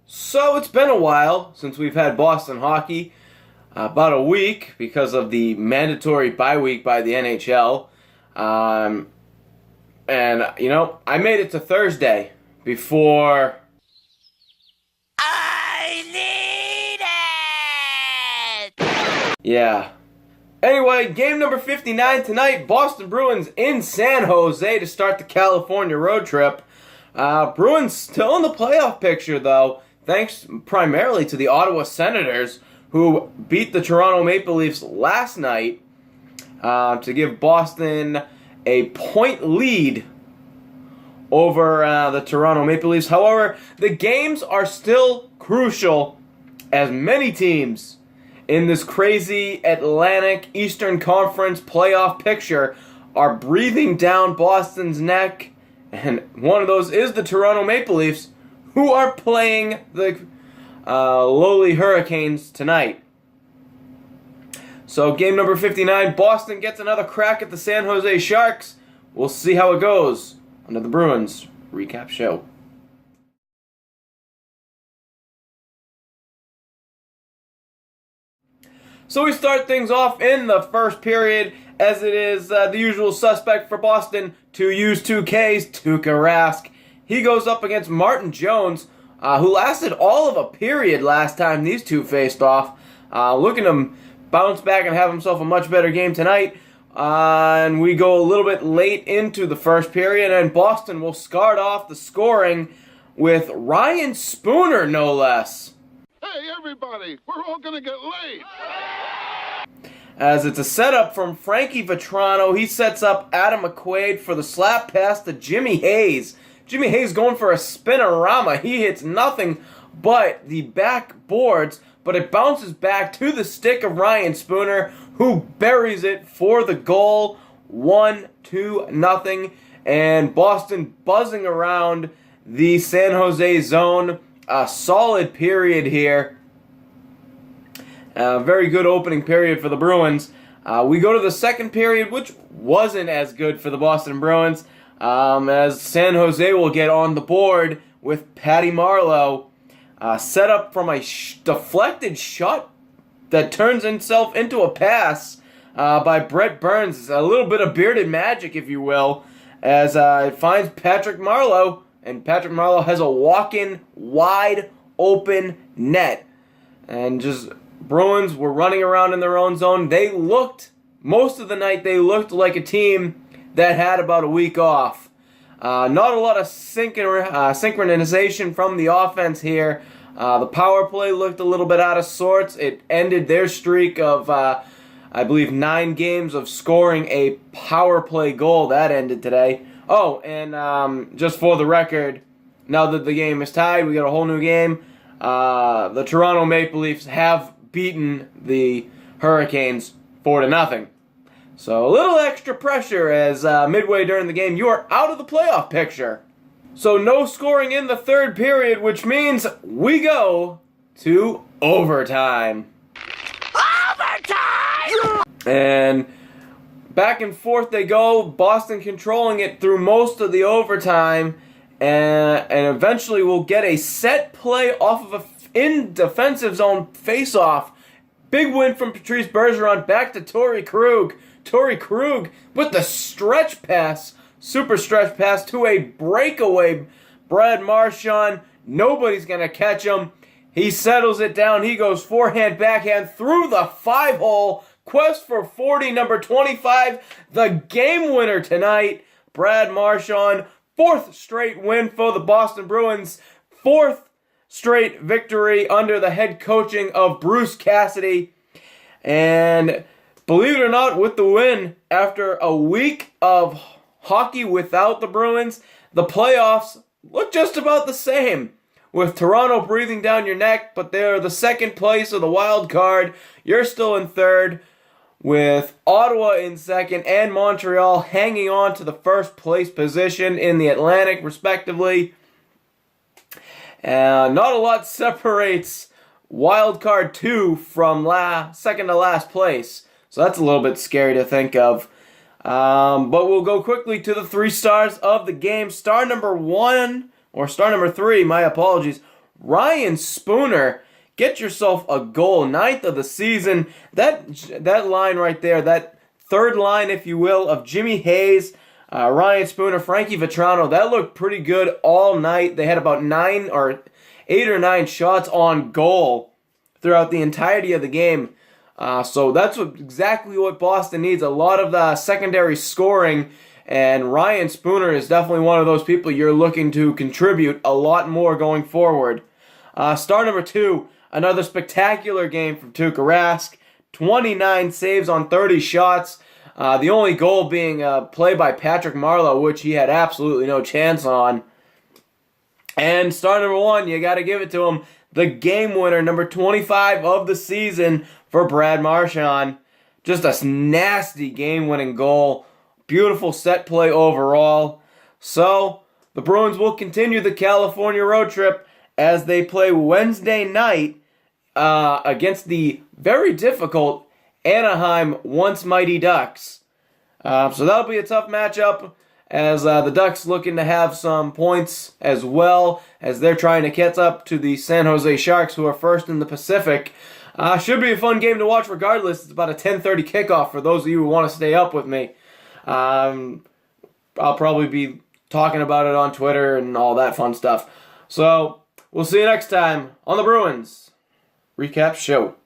So it's been a while since we've had Boston hockey, about a week because of the mandatory bye week by the NHL. I made it to Thursday before. I need it! Yeah. Anyway, game number 59 tonight, Boston Bruins in San Jose to start the California road trip. Bruins still in the playoff picture, though, thanks primarily to the Ottawa Senators, who beat the Toronto Maple Leafs last night to give Boston a point lead over the Toronto Maple Leafs. However, the games are still crucial as many teams in this crazy Atlantic Eastern Conference playoff picture are breathing down Boston's neck, and one of those is the Toronto Maple Leafs, who are playing the lowly Hurricanes tonight. So game number 59, Boston gets another crack at the San Jose Sharks. We'll see how it goes under the Bruins Recap Show. So we start things off in the first period, as it is the usual suspect for Boston to use 2Ks, Tuukka Rask. He goes up against Martin Jones, who lasted all of a period last time these two faced off. Looking to bounce back and have himself a much better game tonight. And we go a little bit late into the first period, and Boston will start off the scoring with Ryan Spooner, no less. Hey, everybody, we're all going to get late. As it's a setup from Frankie Vatrano, he sets up Adam McQuaid for the slap pass to Jimmy Hayes. Jimmy Hayes going for a spinorama. He hits nothing but the backboards, but it bounces back to the stick of Ryan Spooner, who buries it for the goal. 1-2-0, and Boston buzzing around the San Jose zone. A solid period here. Very good opening period for the Bruins. We go to the second period, which wasn't as good for the Boston Bruins, as San Jose will get on the board with Patty Marleau, set up from a deflected shot that turns itself into a pass by Brett Burns. A little bit of bearded magic, if you will, as it finds Patrick Marleau, and Patrick Marleau has a walk-in, wide-open net. And just Bruins were running around in their own zone. Most of the night, they looked like a team that had about a week off. Not a lot of synchronization from the offense here. The power play looked a little bit out of sorts. It ended their streak of, I believe, 9 games of scoring a power play goal. That ended today. Oh, and just for the record, now that the game is tied, we got a whole new game. The Toronto Maple Leafs have beaten the Hurricanes 4-0. So a little extra pressure as midway during the game, you are out of the playoff picture. So no scoring in the third period, which means we go to overtime. Overtime! And back and forth they go, Boston controlling it through most of the overtime, and eventually we'll get a set play off of a in defensive zone face-off. Big win from Patrice Bergeron back to Torrey Krug. Torrey Krug with the stretch pass, super stretch pass to a breakaway Brad Marchand. Nobody's going to catch him. He settles it down. He goes forehand, backhand through the 5-hole. Quest for 40, number 25, the game winner tonight. Brad Marchand, 4th straight win for the Boston Bruins. 4th straight victory under the head coaching of Bruce Cassidy. And believe it or not, with the win, after a week of hockey without the Bruins, the playoffs look just about the same. With Toronto breathing down your neck, but they're the second place of the wild card. You're still in third, with Ottawa in second and Montreal hanging on to the first place position in the Atlantic, respectively. Not a lot separates wild card 2 from second to last place. So that's a little bit scary to think of. But we'll go quickly to the 3 stars of the game. Star number 3, my apologies, Ryan Spooner, get yourself a goal, 9th of the season. That line right there, that third line, if you will, of Jimmy Hayes, Ryan Spooner, Frankie Vetrano, that looked pretty good all night. They had about 8 or 9 shots on goal throughout the entirety of the game. So that's exactly what Boston needs, a lot of the secondary scoring, and Ryan Spooner is definitely one of those people you're looking to contribute a lot more going forward. Star number 2, another spectacular game from Tuukka Rask, 29 saves on 30 shots. The only goal being a play by Patrick Marleau, which he had absolutely no chance on. And star number 1, you got to give it to him, the game winner, number 25 of the season for Brad Marchand. Just a nasty game-winning goal. Beautiful set play overall. So, the Bruins will continue the California road trip as they play Wednesday night against the very difficult Anaheim Once Mighty Ducks. So that'll be a tough matchup as the Ducks looking to have some points as well as they're trying to catch up to the San Jose Sharks, who are first in the Pacific. Should be a fun game to watch regardless. It's about a 10:30 kickoff for those of you who want to stay up with me. I'll probably be talking about it on Twitter and all that fun stuff. So, we'll see you next time on the Bruins Recap Show.